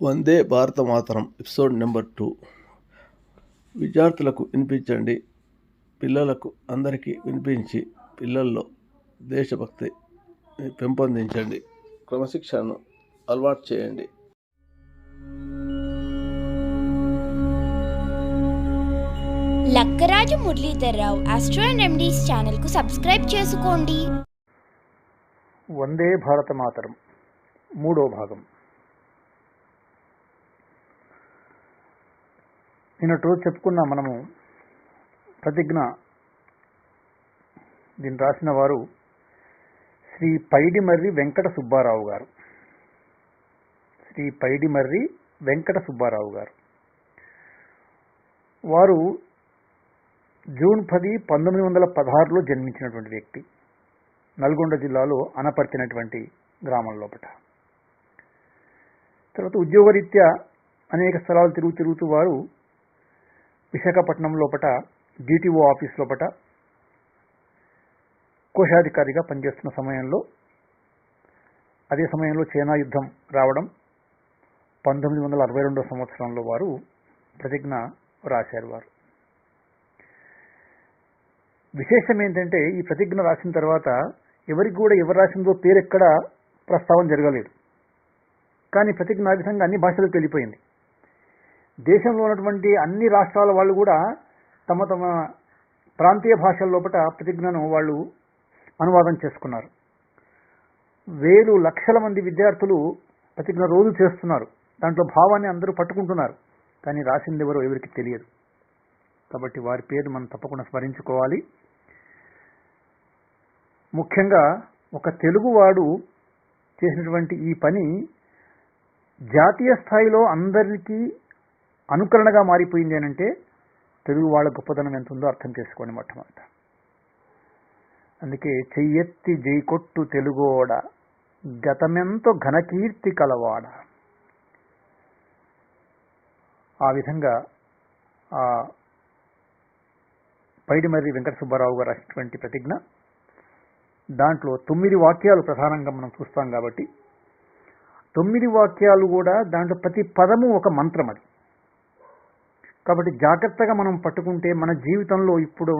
వందే భారత మాతరం episode number 2. విద్యార్థులకు వినిపించండి, పిల్లలకు అందరికీ వినిపించి పిల్లల్లో దేశభక్తి పెంపొందించండి, క్రమశిక్షణను అలవాటు చేయండి. Lakkaraju Muralidhar Rao astro and remedies ఛానల్కు సబ్స్క్రైబ్ చేసుకోండి. వందే భారత మాతరం 3వ భాగం. నిన్నటి రోజు చెప్పుకున్నాం మనము ప్రతిజ్ఞ. దీన్ని రాసిన వారు శ్రీ పైడిమర్రి వెంకట సుబ్బారావు గారు. శ్రీ పైడిమర్రి వెంకట సుబ్బారావు గారు వారు జూన్ 10, 1916లో జన్మించినటువంటి వ్యక్తి. నల్గొండ జిల్లాలో అనపర్తినటువంటి గ్రామం లోపట. తర్వాత ఉద్యోగరీత్యా అనేక స్థలాలు తిరుగుతూ వారు విశాఖపట్నం లోపట డిటిఓ ఆఫీస్ లోపట కోశాధికారిగా పనిచేస్తున్న సమయంలో, అదే సమయంలో చైనా యుద్ధం రావడం, 1962 సంవత్సరంలో వారు ప్రతిజ్ఞ రాశారు. వారు విశేషం ఏంటంటే, ఈ ప్రతిజ్ఞ రాసిన తర్వాత ఎవరికి కూడా ఎవరు రాసిందో పేరు ఎక్కడ ప్రస్తావన జరగలేదు. కానీ ప్రతిజ్ఞ ఆ విధంగా అన్ని భాషలకు వెళ్ళిపోయింది. దేశంలో ఉన్నటువంటి అన్ని రాష్ట్రాల వాళ్ళు కూడా తమ తమ ప్రాంతీయ భాషల లోపల ప్రతిజ్ఞను వాళ్ళు అనువాదం చేసుకున్నారు. వేలు లక్షల మంది విద్యార్థులు ప్రతిజ్ఞ రోజు చేస్తున్నారు. దాంట్లో భావాన్ని అందరూ పట్టుకుంటున్నారు. కానీ రాసింది ఎవరో ఎవరికి తెలియదు. కాబట్టి వారి పేరు మనం తప్పకుండా స్మరించుకోవాలి. ముఖ్యంగా ఒక తెలుగువాడు చేసినటువంటి ఈ పని జాతీయ స్థాయిలో అందరికీ అనుకరణగా మారిపోయింది అనంటే తెలుగు వాళ్ళ గొప్పతనం ఎంత ఉందో అర్థం చేసుకోండి మొట్టమొదట. అందుకే చెయ్యెత్తి జైకొట్టు తెలుగోడ, గతమెంతో ఘనకీర్తి కలవాడ. ఆ విధంగా ఆ పైడిమర్రి వెంకట సుబ్బారావు గారు రాసినటువంటి ప్రతిజ్ఞ, దాంట్లో 9 వాక్యాలు ప్రధానంగా మనం చూస్తాం. కాబట్టి 9 వాక్యాలు కూడా దాంట్లో ప్రతి పదము ఒక మంత్రం. అది కాబట్టి జాగ్రత్తగా మనం పట్టుకుంటే మన జీవితంలో ఇప్పుడు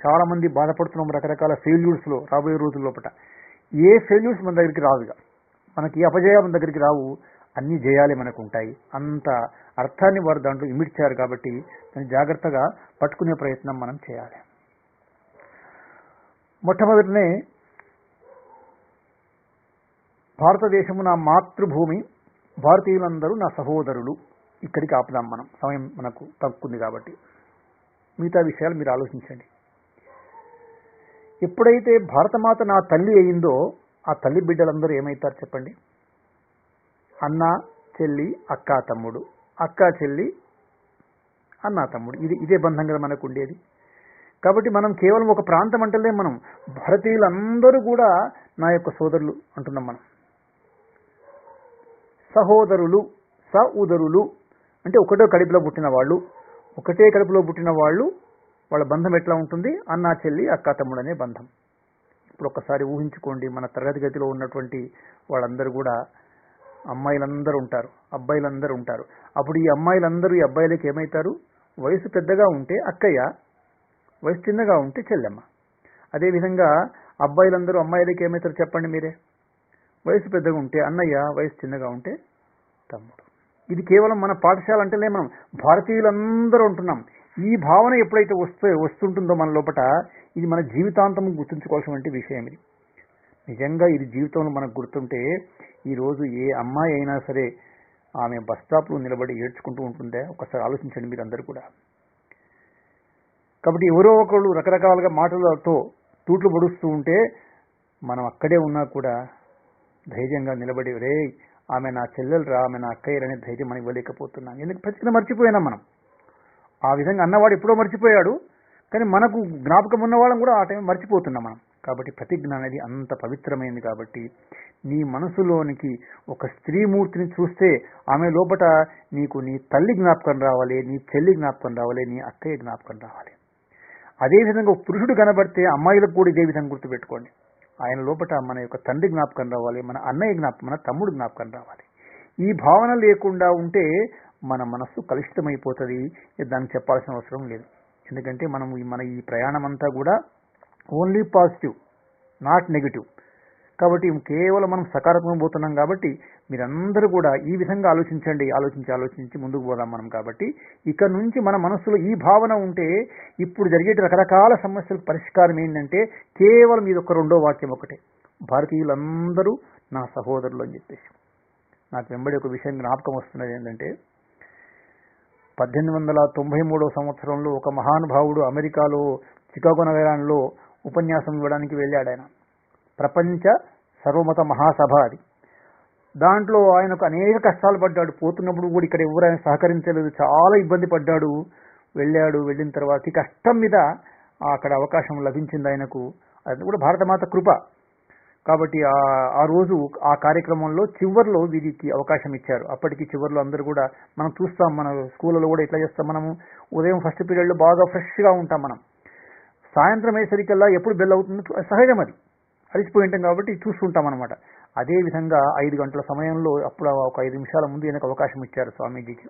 చాలా మంది బాధపడుతున్నాం రకరకాల ఫెయిల్యూర్స్లో. రాబోయే రోజుల లోపల ఏ ఫెయిల్యూర్స్ మన దగ్గరికి రావుగా, మనకి అపజయాలు మన దగ్గరికి రావు, అన్ని జయాలే మనకు ఉంటాయి. అంత అర్థాన్ని వారు దాంట్లో ఇమిడ్చారు. కాబట్టి దాన్ని జాగ్రత్తగా పట్టుకునే ప్రయత్నం మనం చేయాలి. మొట్టమొదటినే భారతదేశము నా మాతృభూమి, భారతీయులందరూ నా సహోదరులు. ఇక్కడికి ఆపుదాం మనం, సమయం మనకు తగ్గుతుంది కాబట్టి. మిగతా విషయాలు మీరు ఆలోచించండి. ఎప్పుడైతే భారతమాత నా తల్లి అయిందో, ఆ తల్లి బిడ్డలందరూ ఏమవుతారు చెప్పండి? అన్న, చెల్లి, అక్క, తమ్ముడు, అక్క, చెల్లి, అన్న, తమ్ముడు. ఇదే బంధం కదా మనకు ఉండేది. కాబట్టి మనం కేవలం ఒక ప్రాంతం అంటలే, మనం భారతీయులందరూ కూడా నా యొక్క సోదరులు అంటున్నాం. మనం సహోదరులు, సహోదరులు అంటే ఒకటే కడుపులో పుట్టిన వాళ్ళు. ఒకటే కడుపులో పుట్టిన వాళ్ళు, వాళ్ళ బంధం ఎట్లా ఉంటుంది? అన్న, చెల్లి, అక్క, తమ్ముడు అనే బంధం. ఇప్పుడు ఒక్కసారి ఊహించుకోండి, మన తరగతి గదిలో ఉన్నటువంటి వాళ్ళందరూ కూడా అమ్మాయిలందరూ ఉంటారు, అబ్బాయిలందరూ ఉంటారు. అప్పుడు ఈ అమ్మాయిలందరూ ఈ అబ్బాయిలకి ఏమవుతారు? వయసు పెద్దగా ఉంటే అక్కయ్య, వయసు చిన్నగా ఉంటే చెల్లెమ్మ. అదేవిధంగా అబ్బాయిలందరూ అమ్మాయిలకి ఏమవుతారు చెప్పండి మీరే? వయసు పెద్దగా ఉంటే అన్నయ్య, వయసు చిన్నగా ఉంటే తమ్ముడు. ఇది కేవలం మన పాఠశాల అంటేనే మనం భారతీయులందరూ ఉంటున్నాం. ఈ భావన ఎప్పుడైతే వస్తుంటుందో మన లోపల, ఇది మన జీవితాంతం గుర్తుంచుకోవాల్సిన విషయం. ఇది నిజంగా ఇది జీవితంలో మనకు గుర్తుంటే, ఈరోజు ఏ అమ్మాయి అయినా సరే ఆమె బస్ స్టాప్లో నిలబడి ఏడ్చుకుంటూ ఉంటుందే? ఒకసారి ఆలోచించండి మీరు అందరూ కూడా. కాబట్టి ఎవరో ఒకళ్ళు రకరకాలుగా మాటలతో తూట్లు పొడుస్తూ ఉంటే మనం అక్కడే ఉన్నా కూడా ధైర్యంగా నిలబడి, రే ఆమె నా చెల్లెలు రా, ఆమె నా అక్కయ్య అనే ధైర్యం మనం ఇవ్వలేకపోతున్నాం. ఎందుకు? ప్రతిజ్ఞ మర్చిపోయినాం మనం. ఆ విధంగా అన్నవాడు ఎప్పుడో మర్చిపోయాడు, కానీ మనకు జ్ఞాపకం ఉన్నవాళ్ళం కూడా ఆ టైం మర్చిపోతున్నాం మనం. కాబట్టి ప్రతిజ్ఞ అనేది అంత పవిత్రమైంది. కాబట్టి నీ మనసులోనికి ఒక స్త్రీమూర్తిని చూస్తే ఆమె లోపట నీకు నీ తల్లి జ్ఞాపకం రావాలి, నీ చెల్లి జ్ఞాపకం రావాలి, నీ అక్కయ్య జ్ఞాపకం రావాలి. అదేవిధంగా పురుషుడు కనబడితే అమ్మాయిలకు కూడా ఇదే విధంగా గుర్తుపెట్టుకోండి. ఆయన లోపల మన యొక్క తండ్రి జ్ఞాపకం రావాలి, మన అన్నయ్య జ్ఞాపకం, మన తమ్ముడు జ్ఞాపకం రావాలి. ఈ భావన లేకుండా ఉంటే మన మనస్సు కలుషితమైపోతుంది. దానికి చెప్పాల్సిన అవసరం లేదు. ఎందుకంటే మన ఈ ప్రయాణం అంతా కూడా ఓన్లీ పాజిటివ్, నాట్ నెగిటివ్. కాబట్టి కేవలం మనం సకారాత్మకం పోతున్నాం. కాబట్టి మీరందరూ కూడా ఈ విధంగా ఆలోచించండి. ఆలోచించి ముందుకు పోదాం మనం. కాబట్టి ఇక నుంచి మన మనస్సులో ఈ భావన ఉంటే ఇప్పుడు జరిగే రకరకాల సమస్యలకు పరిష్కారం ఏంటంటే కేవలం ఇది ఒక రెండో వాక్యం ఒకటే, భారతీయులందరూ నా సహోదరులు అని చెప్పేసి. నాకు వెంబడి ఒక విషయం జ్ఞాపకం వస్తున్నది ఏంటంటే 1893 సంవత్సరంలో ఒక మహానుభావుడు అమెరికాలో చికాగో నగరంలో ఉపన్యాసం ఇవ్వడానికి వెళ్ళాడు. ఆయన ప్రపంచ సర్వమత మహాసభ అది. దాంట్లో ఆయనకు అనేక కష్టాలు పడ్డాడు. పోతున్నప్పుడు కూడా ఇక్కడ ఎవరు ఆయన సహకరించలేదు, చాలా ఇబ్బంది పడ్డాడు. వెళ్ళిన తర్వాత ఈ కష్టం మీద అక్కడ అవకాశం లభించింది ఆయనకు. అది కూడా భారతమాత కృప. కాబట్టి ఆ రోజు ఆ కార్యక్రమంలో చివర్లో వీరికి అవకాశం ఇచ్చారు. అప్పటికి చివర్లో అందరూ కూడా మనం చూస్తాం, మన స్కూళ్ళలో కూడా ఎట్లా చేస్తాం, మనము ఉదయం ఫస్ట్ పీరియడ్లో బాగా ఫ్రెష్గా ఉంటాం. మనం సాయంత్రం అయ్యేసరికల్లా ఎప్పుడు బెల్ అవుతుందో సహజం, అది అలిసిపోయి ఉంటాం కాబట్టి చూస్తుంటాం అనమాట. అదేవిధంగా 5 గంటల సమయంలో అప్పుడు ఒక 5 నిమిషాల ముందు ఈయనకు అవకాశం ఇచ్చారు స్వామీజీకి.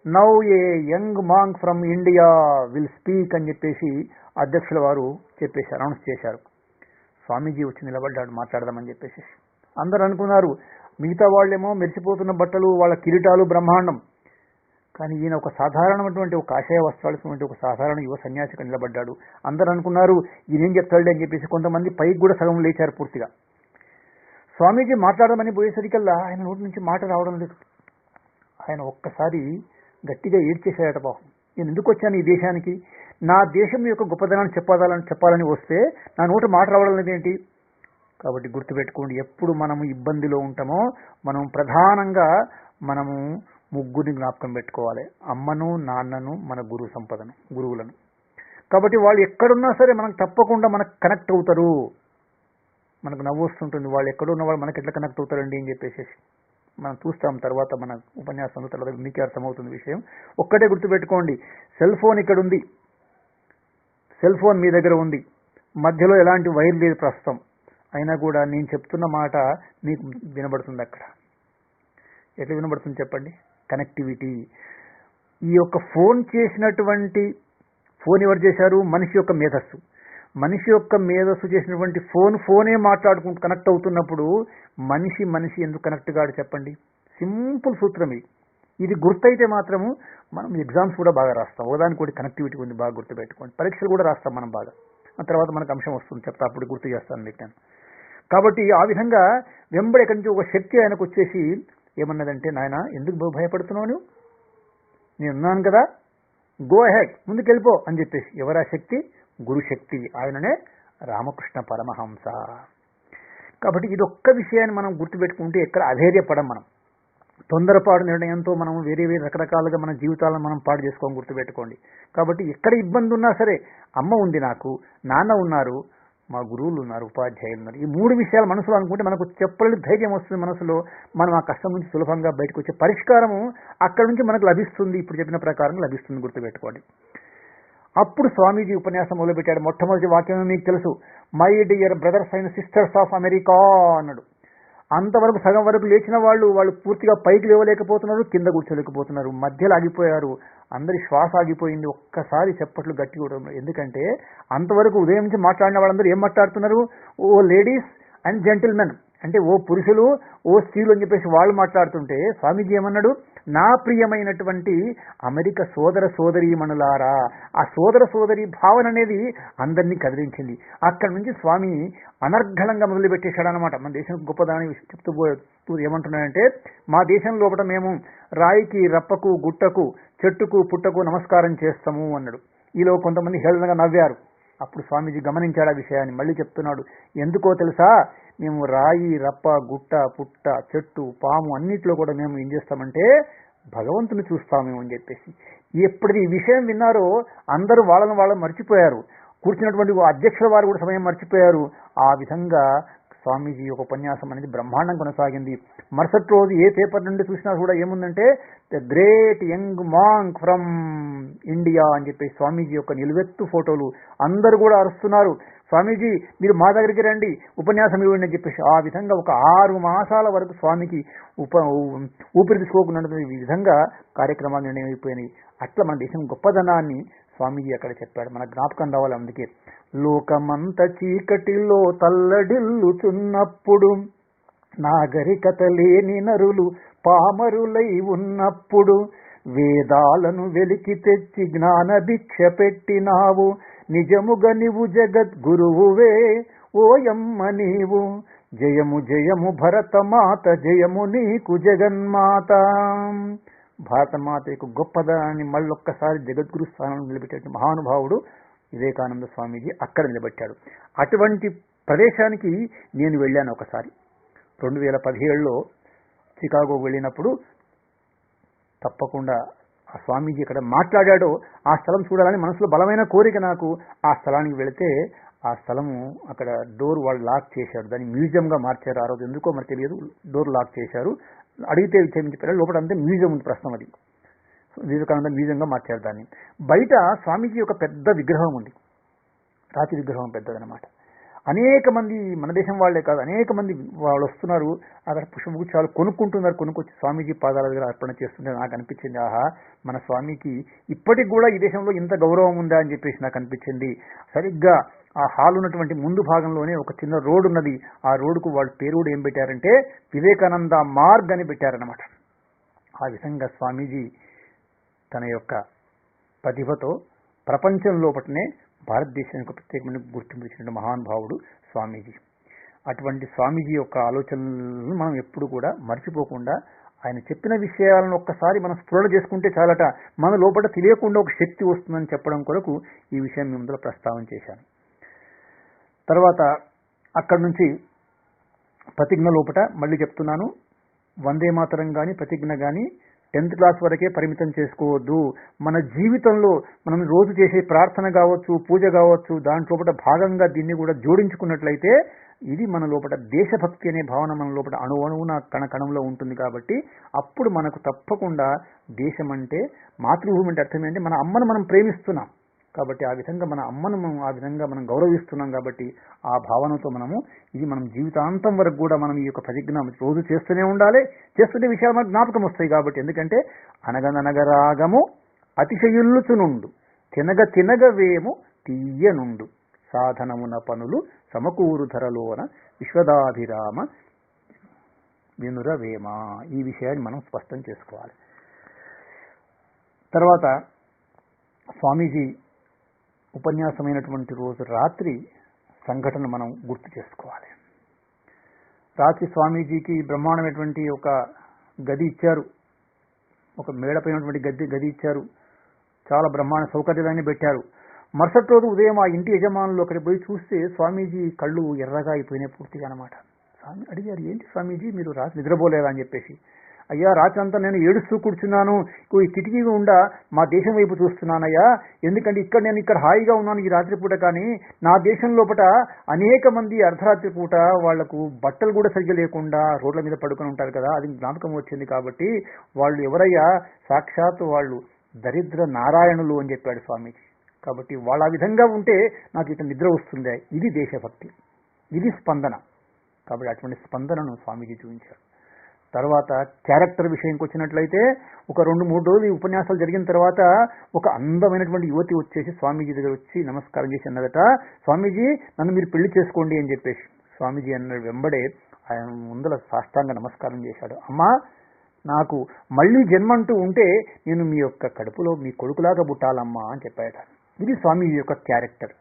Now a young monk from India will speak అని చెప్పేసి అధ్యక్షుల వారు చెప్పేశారు, అనౌన్స్ చేశారు. స్వామీజీ వచ్చి నిలబడ్డాడు మాట్లాడదామని చెప్పేసి. అందరూ అనుకున్నారు మిగతా వాళ్ళేమో మెరిసిపోతున్న బట్టలు, వాళ్ళ కిరీటాలు బ్రహ్మాండం. కానీ ఈయన ఒక సాధారణమైనటువంటి ఒక కాషాయ వస్త్రాలు ఒక సాధారణ యువ సన్యాసిగా నిలబడ్డాడు. అందరూ అనుకున్నారు ఈయన ఏం చెప్తాడు అని చెప్పేసి. కొంతమంది పైకి కూడా సగం లేచారు పూర్తిగా. స్వామీజీ మాట్లాడమని పోయేసరికల్లా ఆయన నోటి నుంచి మాట రావడం లేదు. ఆయన ఒక్కసారి గట్టిగా ఏడ్చేశాడట. పాపం, నేను ఎందుకు వచ్చాను ఈ దేశానికి, నా దేశం యొక్క గొప్పదనాన్ని చెప్పాలని వస్తే నా నోటి మాట రావడం లేదేంటి. కాబట్టి గుర్తుపెట్టుకోండి, ఎప్పుడు మనము ఇబ్బందిలో ఉంటామో మనం ప్రధానంగా మనము ముగ్గురిని జ్ఞాపకం పెట్టుకోవాలి, అమ్మను, నాన్నను, మన గురువులను. కాబట్టి వాళ్ళు ఎక్కడున్నా సరే మనకు తప్పకుండా మనకు కనెక్ట్ అవుతారు. మనకు నవ్వు వస్తుంటుంది, వాళ్ళు ఎక్కడున్న వాళ్ళు మనకి ఎట్లా కనెక్ట్ అవుతారండి అని చెప్పేసి మనం చూస్తాం. తర్వాత మన ఉపన్యాసం తర్వాత మీకే అర్థమవుతుంది విషయం. ఒక్కటే గుర్తుపెట్టుకోండి, సెల్ ఫోన్ ఇక్కడ ఉంది, సెల్ ఫోన్ మీ దగ్గర ఉంది, మధ్యలో ఎలాంటి వైర్ లేదు ప్రస్తుతం, అయినా కూడా నేను చెప్తున్న మాట మీకు వినబడుతుంది. అక్కడ ఎట్లా వినబడుతుంది చెప్పండి? కనెక్టివిటీ. ఈ యొక్క ఫోన్ ఎవరు చేశారు? మనిషి యొక్క మేధస్సు. మనిషి యొక్క మేధస్సు చేసినటువంటి ఫోనే మాట్లాడుకుంటూ కనెక్ట్ అవుతున్నప్పుడు మనిషి ఎందుకు కనెక్ట్ కాడు చెప్పండి? సింపుల్ సూత్రం ఇది గుర్తయితే మాత్రము మనం ఎగ్జామ్స్ కూడా బాగా రాస్తాం. ఒకదానికి కూడా కనెక్టివిటీ ఉంది, బాగా గుర్తుపెట్టుకోండి. పరీక్షలు కూడా రాస్తాం మనం బాగా. ఆ తర్వాత మనకు అంశం వస్తుంది, చెప్తా, అప్పుడు గుర్తు చేస్తాను పెట్టాను. కాబట్టి ఆ విధంగా వెంబడి ఎక్కడి నుంచి ఒక శక్తి ఆయనకు వచ్చేసి ఏమన్నదంటే, నాయన ఎందుకు భయపడుతున్నావు, నేను ఉన్నాను కదా, గో అహెడ్, ముందుకెళ్ళిపో అని చెప్పేసి. ఎవరా శక్తి? గురుశక్తి, ఆయననే రామకృష్ణ పరమహంస. కాబట్టి ఇది ఒక్క విషయాన్ని మనం గుర్తుపెట్టుకుంటే ఎక్కడ అధైర్యపడం. మనం తొందరపాటు నిర్ణయంతో మనం వేరే రకరకాలుగా మన జీవితాలను మనం పాడు చేసుకోవడం గుర్తుపెట్టుకోండి. కాబట్టి ఎక్కడ ఇబ్బంది ఉన్నా సరే అమ్మ ఉంది, నాకు నాన్న ఉన్నారు, మా గురువులు ఉన్నారు, ఉపాధ్యాయులు ఉన్నారు. ఈ 3 విషయాలు మనసులో అనుకుంటే మనకు చెప్పలేని ధైర్యం వస్తుంది మనసులో. మనం ఆ కష్టం నుంచి సులభంగా బయటకు వచ్చే పరిష్కారము అక్కడ నుంచి మనకు లభిస్తుంది. ఇప్పుడు చెప్పిన ప్రకారం లభిస్తుంది, గుర్తుపెట్టుకోండి. అప్పుడు స్వామీజీ ఉపన్యాసం మొదలుపెట్టాడు. మొట్టమొదటి వాక్యం మీకు తెలుసు, my dear brothers and sisters of America అన్నాడు. అంతవరకు సగం వరకు లేచిన వాళ్ళు పూర్తిగా పైకి లేవలేకపోతున్నారు, కింద కూర్చోలేకపోతున్నారు, మధ్యలో ఆగిపోయారు. అందరి శ్వాస ఆగిపోయింది. ఒక్కసారి చెప్పట్లు గట్టి కూడా. ఎందుకంటే అంతవరకు ఉదయం నుంచి మాట్లాడిన వాళ్ళందరూ ఏం మాట్లాడుతున్నారు? ఓ లేడీస్ అండ్ జెంటిల్మెన్, అంటే ఓ పురుషులు, ఓ స్త్రీలు అని చెప్పేసి వాళ్ళు మాట్లాడుతుంటే స్వామీజీ ఏమన్నాడు? నా ప్రియమైనటువంటి అమెరికా సోదర సోదరీమణులారా. ఆ సోదర సోదరి భావన అనేది అందరినీ కదిలించింది. అక్కడి నుంచి స్వామి అనర్ఘళంగా మొదలుపెట్టేశాడు అనమాట. మన దేశం గొప్పదాన్ని చెప్తూ ఏమంటున్నాడంటే, మా దేశం లోపల మేము రాయికి, రప్పకు, గుట్టకు, చెట్టుకు, పుట్టకు నమస్కారం చేస్తాము అన్నాడు. ఈలో కొంతమంది హేళనగా నవ్వారు. అప్పుడు స్వామీజీ గమనించాడు ఆ విషయాన్ని. మళ్ళీ చెప్తున్నాడు, ఎందుకో తెలుసా, మేము రాయి, రప్ప, గుట్ట, పుట్ట, చెట్టు, పాము అన్నిట్లో కూడా మేము ఏం చేస్తామంటే భగవంతుని చూస్తామేమో అని చెప్పేసి. ఎప్పుడు ఈ విషయం విన్నారో అందరూ వాళ్ళని మర్చిపోయారు. కూర్చున్నటువంటి అధ్యక్షుల వారు కూడా సమయం మర్చిపోయారు. ఆ విధంగా స్వామీజీ యొక్క ఉపన్యాసం అనేది బ్రహ్మాండం కొనసాగింది. మరుసటి రోజు ఏ పేపర్ నుండి చూసినా కూడా ఏముందంటే, the great young monk from India అని చెప్పి స్వామీజీ యొక్క నిలువెత్తు ఫోటోలు. అందరూ కూడా అరుస్తున్నారు, స్వామీజీ మీరు మా దగ్గరికి రండి, ఉపన్యాసం ఇవ్వండి అని చెప్పేసి ఆ విధంగా ఒక 6 మాసాల వరకు స్వామికి ఊపిరి తీసుకోకుండా ఈ విధంగా కార్యక్రమాలు నిర్ణయమైపోయినాయి. అట్లా మన దేశం గొప్పదనాన్ని స్వామీజీ అక్కడ చెప్పాడు. మన జ్ఞాపకం రావాలి. అందుకే లోకమంత చీకటిలో తల్లడిల్లుచున్నప్పుడు, నాగరికత లేని నరులు పామరులై ఉన్నప్పుడు, వేదాలను వెలికి తెచ్చి జ్ఞాన భిక్ష పెట్టినావు, నిజముగా నీవు జగద్గురువువే ఓయమ్మ నీవు, జయము జయము భరతమాత, జయము నీకు జగన్మాత. భారతమాత యొక్క గొప్పదాన్ని మళ్ళొక్కసారి జగద్గురు స్థానంలో నిలబెట్టే మహానుభావుడు వివేకానంద స్వామీజీ అక్కడ నిలబెట్టాడు. అటువంటి ప్రదేశానికి నేను వెళ్ళాను ఒకసారి 2017లో చికాగో వెళ్ళినప్పుడు. తప్పకుండా ఆ స్వామీజీ ఇక్కడ మాట్లాడాడో ఆ స్థలం చూడాలని మనసులో బలమైన కోరిక నాకు. ఆ స్థలానికి వెళితే ఆ స్థలము అక్కడ డోర్ వాళ్ళు లాక్ చేశారు, దాన్ని మ్యూజియంగా మార్చారు. ఆ రోజు ఎందుకో మరి తెలియదు, డోర్ లాక్ చేశారు. అడిగితే చెప్పారు లోపల అంతే మ్యూజియం ఉంది, ప్రశ్న అది వివేకానంద మ్యూజియంగా మార్చారు దాన్ని. బయట స్వామీజీ యొక్క పెద్ద విగ్రహం ఉంది, రాతి విగ్రహం పెద్దదనమాట. అనేక మంది మన దేశం వాళ్లే కాదు, అనేక మంది వాళ్ళు వస్తున్నారు, అక్కడ పుష్పగుచ్చాలు కొనుక్కుంటున్నారు. కొనుక్కొచ్చి స్వామీజీ పాదాల దగ్గర అర్పణ చేస్తుంటే నాకు అనిపించింది, ఆహా మన స్వామికి ఇప్పటికి కూడా ఈ దేశంలో ఇంత గౌరవం ఉందా అని చెప్పేసి నాకు అనిపించింది. సరిగ్గా ఆ హాల్ ఉన్నటువంటి ముందు భాగంలోనే ఒక చిన్న రోడ్డు ఉన్నది. ఆ రోడ్డుకు వాళ్ళ పేరు కూడా ఏం పెట్టారంటే వివేకానంద మార్గ్ అని పెట్టారనమాట. ఆ విధంగా స్వామీజీ తన యొక్క ప్రతిభతో ప్రపంచం లోపటనే భారతదేశానికి ప్రత్యేకమైన గుర్తింపు ఇచ్చిన మహానుభావుడు స్వామీజీ. అటువంటి స్వామీజీ యొక్క ఆలోచనలను మనం ఎప్పుడు కూడా మర్చిపోకుండా ఆయన చెప్పిన విషయాలను ఒక్కసారి మనం స్ఫురణ చేసుకుంటే చాలట మన లోపల తెలియకుండా ఒక శక్తి వస్తుందని చెప్పడం కొరకు ఈ విషయం మీ ముందర ప్రస్తావన చేశాను. తర్వాత అక్కడి నుంచి ప్రతిజ్ఞ లోపట మళ్ళీ చెప్తున్నాను, వందే మాతరం కానీ ప్రతిజ్ఞ కానీ 10th క్లాస్ వరకే పరిమితం చేసుకోవద్దు. మన జీవితంలో మనం రోజు చేసే ప్రార్థన కావచ్చు, పూజ కావచ్చు, దాంట్లో భాగంగా దీన్ని కూడా జోడించుకున్నట్లయితే ఇది మన లోపల దేశభక్తి అనే భావన మన లోపల అణువణువున కణకణంలో ఉంటుంది. కాబట్టి అప్పుడు మనకు తప్పకుండా దేశం అంటే మాతృభూమి అంటే అర్థం ఏంటంటే మన అమ్మను మనం ప్రేమిస్తున్నాం కాబట్టి ఆ విధంగా మన అమ్మను ఆ విధంగా మనం గౌరవిస్తున్నాం. కాబట్టి ఆ భావనతో మనము ఇది మనం జీవితాంతం వరకు కూడా మనం ఈ యొక్క ప్రతిజ్ఞ రోజు చేస్తూనే ఉండాలి. చేస్తుంటే విషయాలు మనకు జ్ఞాపకం వస్తాయి. కాబట్టి ఎందుకంటే అనగనగరాగము అతిశయుల్లుచునుండు, తినగ తినగవేము తీయనుండు, సాధనమున పనులు సమకూరు ధరలోన విశ్వదాభిరామ వినురవేమ. ఈ విషయాన్ని మనం స్పష్టం చేసుకోవాలి. తర్వాత స్వామీజీ ఉపన్యాసమైనటువంటి రోజు రాత్రి సంఘటన మనం గుర్తు చేసుకోవాలి. రాత్రి స్వామీజీకి బ్రహ్మాండమైనటువంటి ఒక గది ఇచ్చారు, ఒక మేడపైనటువంటి గది ఇచ్చారు, చాలా బ్రహ్మాండ సౌకర్యాన్ని పెట్టారు. మరుసటి రోజు ఉదయం ఆ ఇంటి యజమానులు అక్కడికి పోయి చూస్తే స్వామీజీ కళ్ళు ఎర్రగా అయిపోయినాయి పూర్తిగా అనమాట. స్వామి అడిగారు, ఏంటి స్వామీజీ మీరు రాత్రి నిద్రపోలేదా అని చెప్పేసి. అయ్యా రాత్రి అంతా నేను ఏడుస్తూ కూర్చున్నాను, ఈ కిటికీ ఉండా మా దేశం వైపు చూస్తున్నానయ్యా, ఎందుకంటే నేను ఇక్కడ హాయిగా ఉన్నాను ఈ రాత్రి పూట, కానీ నా దేశం లోపల అనేక మంది అర్ధరాత్రి పూట వాళ్లకు బట్టలు కూడా సరిగ్గా లేకుండా రోడ్ల మీద పడుకొని ఉంటారు కదా, అది జ్ఞాపకం వచ్చింది. కాబట్టి వాళ్ళు ఎవరయ్యా, సాక్షాత్ వాళ్ళు దరిద్ర నారాయణులు అని చెప్పాడు స్వామీజీ. కాబట్టి వాళ్ళ విధంగా ఉంటే నాకు ఇక నిద్ర వస్తుంది. ఇది దేశభక్తి, ఇది స్పందన. కాబట్టి అటువంటి స్పందనను స్వామీజీ చూపించారు. తర్వాత క్యారెక్టర్ విషయంకి వచ్చినట్లయితే ఒక 2-3 రోజులు ఈ ఉపన్యాసాలు జరిగిన తర్వాత ఒక అందమైనటువంటి యువతి వచ్చేసి స్వామీజీ దగ్గర వచ్చి నమస్కారం చేసి అన్నదట, స్వామీజీ నన్ను మీరు పెళ్లి చేసుకోండి అని చెప్పేసి. స్వామీజీ అన్నాడు వెంబడే ఆయన ముందర సాష్టాంగ నమస్కారం చేశాడు. అమ్మా నాకు మళ్ళీ జన్మంటూ ఉంటే నేను మీ యొక్క కడుపులో మీ కొడుకులాగా పుట్టాలమ్మా అని చెప్పాడట. ఇది స్వామీజీ యొక్క క్యారెక్టర్.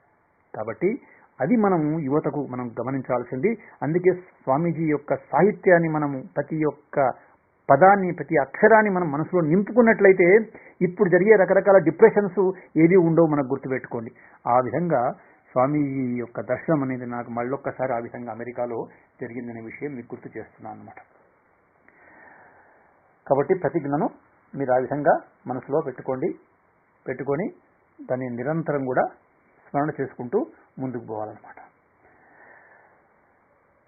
కాబట్టి అది మనము యువతకు మనం గమనించాల్సింది. అందుకే స్వామీజీ యొక్క సాహిత్యాన్ని మనము ప్రతి ఒక్క పదాన్ని ప్రతి అక్షరాన్ని మనం మనసులో నింపుకున్నట్లయితే ఇప్పుడు జరిగే రకరకాల డిప్రెషన్స్ ఏది ఉండవు మనకు గుర్తుపెట్టుకోండి. ఆ విధంగా స్వామీజీ యొక్క దర్శనం అనేది నాకు మళ్ళొక్కసారి ఆ విధంగా అమెరికాలో జరిగిందనే విషయం మీకు గుర్తు చేస్తున్నాను అన్నమాట. కాబట్టి ప్రతిజ్ఞను మీరు ఆ విధంగా మనసులో పెట్టుకొని దాన్ని నిరంతరం కూడా స్మరణ చేసుకుంటూ ముందుకు పోవాలన్నమాట.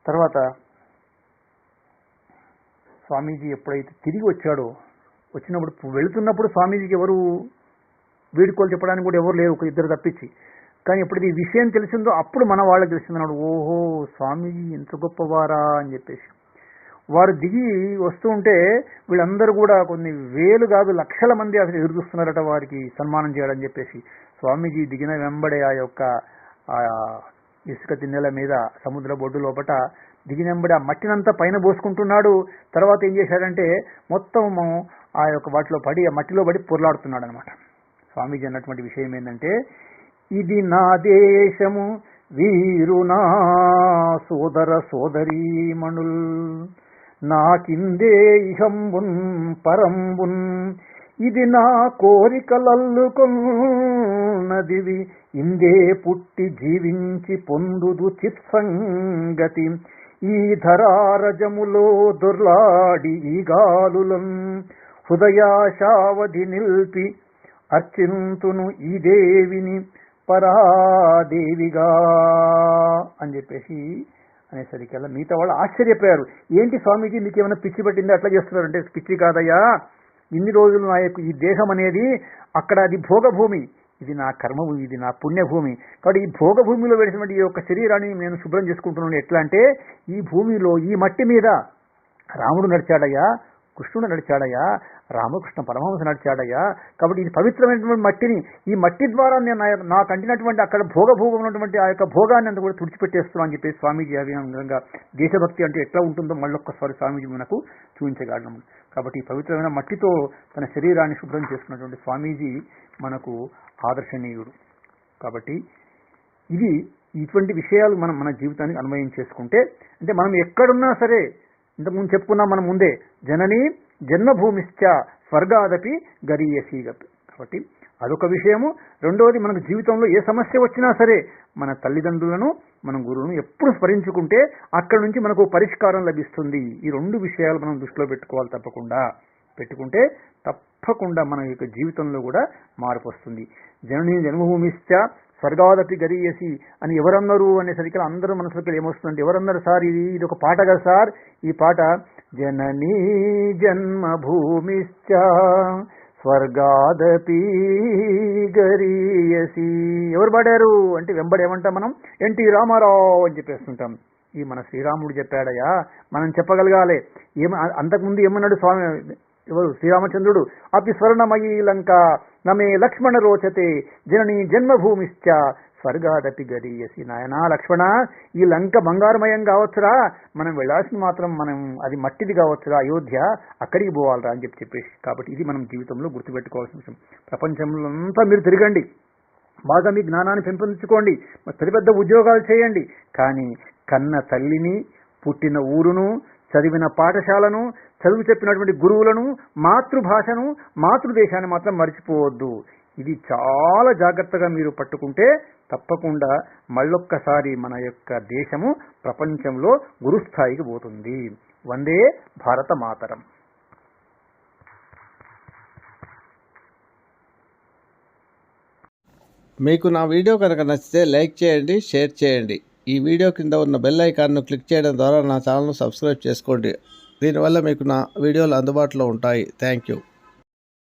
తర్వాత స్వామీజీ ఎప్పుడైతే తిరిగి వచ్చాడో, వెళుతున్నప్పుడు స్వామీజీకి ఎవరు వీడుకోలు చెప్పడానికి కూడా ఎవరు లేరు, ఒక 2 తప్పించి. కానీ ఎప్పుడు ఈ విషయం తెలిసిందో అప్పుడు మన వాళ్ళకి తెలిసిందన్నాడు, ఓహో స్వామీజీ ఎంత గొప్పవారా అని చెప్పేసి. వారు దిగి వస్తూ ఉంటే వీళ్ళందరూ కూడా కొన్ని వేలు కాదు లక్షల మంది అసలు ఎదురు చూస్తున్నారట వారికి సన్మానం చేయాలని చెప్పేసి. స్వామీజీ దిగిన వెంబడే ఆ యొక్క ఆ ఇసుక తిన్నెల మీద సముద్ర బొడ్డు లోపట దిగినంబడి ఆ మట్టినంతా పైన పోసుకుంటున్నాడు. తర్వాత ఏం చేశాడంటే మొత్తం ఆ యొక్క వాటిలో పడి ఆ మట్టిలో పడి పొర్లాడుతున్నాడు అనమాట. స్వామీజీ అన్నటువంటి విషయం ఏంటంటే, ఇది నా దేశము వీరు నా సోదర సోదరీమణుల్, నాకిందే ఇహంబున్ పరంబున్, ఇది నా కోరికలల్లుకొన్నదివి, ఇందే పుట్టి జీవించి పొందుదు చిత్సంగతి, ఈ ధరారజములో దొర్లాడి ఈ గాలులం, హృదయాశావధి నిల్పి అర్చింతును ఈ దేవిని పరాదేవిగా అని చెప్పేసి అనేసరికల్లా మిగతా వాళ్ళు ఆశ్చర్యపోయారు. ఏంటి స్వామీజీ మీకు ఏమైనా పిచ్చి పట్టిందా అట్లా చేస్తున్నారు అంటే, పిచ్చి కాదయ్యా, ఇన్ని రోజులు నా యొక్క ఈ దేహం అనేది అక్కడ అది భోగభూమి, ఇది నా కర్మభూమి, ఇది నా పుణ్యభూమి. కాబట్టి ఈ భోగభూమిలో వేసినటువంటి ఈ యొక్క శరీరాన్ని నేను శుభ్రం చేసుకుంటున్నాను. ఎట్లా అంటే, ఈ భూమిలో ఈ మట్టి మీద రాముడు నడిచాడయ్యా, కృష్ణుడు నడిచాడయ్యా, రామకృష్ణ పరమహంస నడిచాడయ్యా. కాబట్టి ఇది పవిత్రమైనటువంటి మట్టిని, ఈ మట్టి ద్వారా నేను నాకు అంటినటువంటి అక్కడ భోగభోగం ఉన్నటువంటి ఆ యొక్క భోగాన్ని అంతా కూడా తుడిచిపెట్టేస్తున్నాను అని చెప్పి స్వామీజీ అవి విధంగా దేశభక్తి అంటే ఎట్లా ఉంటుందో మళ్ళొక్కసారి స్వామీజీ మనకు చూపించగలము. కాబట్టి ఈ పవిత్రమైన మట్టితో తన శరీరాన్ని శుభ్రం చేసుకున్నటువంటి స్వామీజీ మనకు ఆదర్శనీయుడు. కాబట్టి ఇటువంటి విషయాలు మనం మన జీవితానికి అన్వయం చేసుకుంటే, అంటే మనం ఎక్కడున్నా సరే, ఇంతకుముందు చెప్పుకున్నాం మనం ముందే, జనని జన్మభూమిశ్చ స్వర్గాదపి గరీయసీగపి. కాబట్టి అదొక విషయము. రెండవది, మనకు జీవితంలో ఏ సమస్య వచ్చినా సరే మన తల్లిదండ్రులను మన గురువును ఎప్పుడు స్మరించుకుంటే అక్కడి నుంచి మనకు పరిష్కారం లభిస్తుంది. ఈ రెండు విషయాలు మనం దృష్టిలో పెట్టుకోవాలి. పెట్టుకుంటే తప్పకుండా మన యొక్క జీవితంలో కూడా మార్పు వస్తుంది. జనని జన్మభూమిశ్చ స్వర్గాదపి గరీయసి అని ఎవరన్నారు అనేసరికి అందరూ మనసులోకి ఏమొస్తుందంటే, ఎవరన్నారు సార్, ఇది ఒక పాట కదా సార్, ఈ పాట జననీ జన్మభూమిశ్చ స్వర్గాదపి గరీయసి. ఎవరు పాడారు అంటే వెంబడి ఏమంటాం మనం, ఎన్టీ రామారావు అని చెప్పేస్తుంటాం. ఈ మన శ్రీరాముడు చెప్పాడయా, మనం చెప్పగలగాలి. అంతకుముందు ఏమన్నాడు స్వామి, ఎవరు శ్రీరామచంద్రుడు, అపి స్వర్ణమయీ లంక నమే లక్ష్మణ రోచతే జననీ జన్మభూమిశ్చ స్వర్గాదపి గరీయసి. నాయనా లక్ష్మణ, ఈ లంక బంగారమయం కావచ్చురా, మనం వెళ్ళాల్సింది మాత్రం అది మట్టిది కావచ్చురా, అయోధ్య, అక్కడికి పోవాలరా అని చెప్పేసి. కాబట్టి ఇది మనం జీవితంలో గుర్తుపెట్టుకోవాల్సిన విషయం. ప్రపంచంలో అంతా మీరు తిరగండి, బాగా మీ జ్ఞానాన్ని పెంపొందించుకోండి, పెద్ద పెద్ద ఉద్యోగాలు చేయండి, కానీ కన్న తల్లిని, పుట్టిన ఊరును, చదివిన పాఠశాలను, చదువు చెప్పినటువంటి గురువులను, మాతృభాషను, మాతృదేశాన్ని మాత్రం మర్చిపోవద్దు. ఇది చాలా జాగ్రత్తగా మీరు పట్టుకుంటే తప్పకుండా మళ్ళొక్కసారి మన యొక్క దేశము ప్రపంచంలో గురుస్థాయికి పోతుంది. వందే భారత మాతరం. మీకు నా వీడియో కనుక నచ్చితే లైక్ చేయండి, షేర్ చేయండి. ఈ వీడియో కింద ఉన్న బెల్ ఐకాన్ను క్లిక్ చేయడం ద్వారా నా ఛానల్ను సబ్స్క్రైబ్ చేసుకోండి. దీనివల్ల మీకు నా వీడియోలు అందుబాటులో ఉంటాయి. Thank you.